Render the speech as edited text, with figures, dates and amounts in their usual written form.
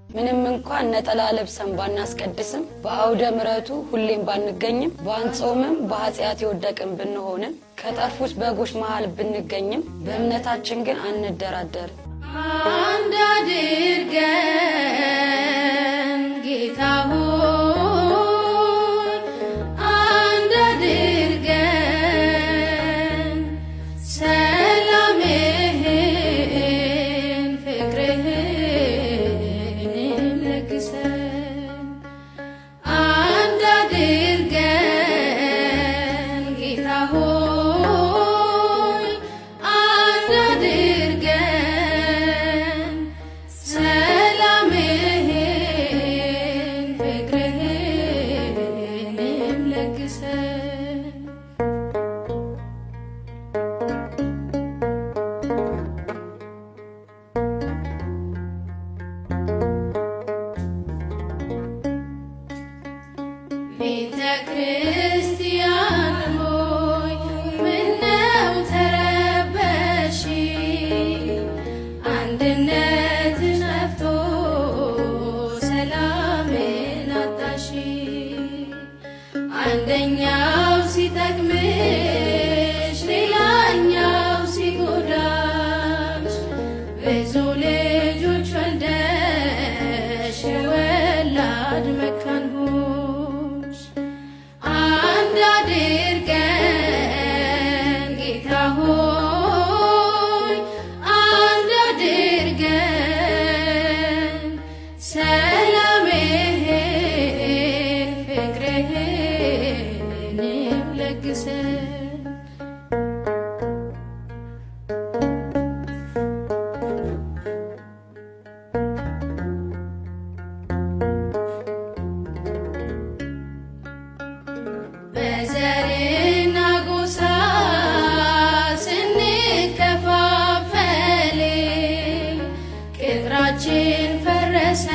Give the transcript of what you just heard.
ምንም እንኳን ነጠላ ለብሰን ባናስቀድስም በአውደ ምሕረቱ ሁሌም ባንገኝም ባንጾምም በኃጢአት የወደቅን ብንሆንም ከጠፉት በጎች መሃል ብንገኝም በእምነታችን ግን አንደራደርም። አንድ አድርገን ጌታ ሆይ አንድ አድርገን ሰላምህን ፍቅርህን ለግሰን አንድ አድርገን ጌታ ሆይ አንድ አድርገን ሰላምህን ፍቅርህን ለግሰን ቤተ ክርስቲያን ሆይ ምነው ተረበሽ? አንድነትሽ ጠፍቶ ሰላምን አጣሽ። አንደኛው ሲጠቅምሽ ሌላኛው ሲጎዳሽ ብዙ ልጆች ወልደሽ ወላድ መካን ሆንሽ። አንድ አድርገን ጌታ ሆይ አንድ አድርገን ሰላምህን ፍቅርህንም ለግሰን በዘርና ጎሳ ስንከፋፈል ቅጥራችን ፈረሰ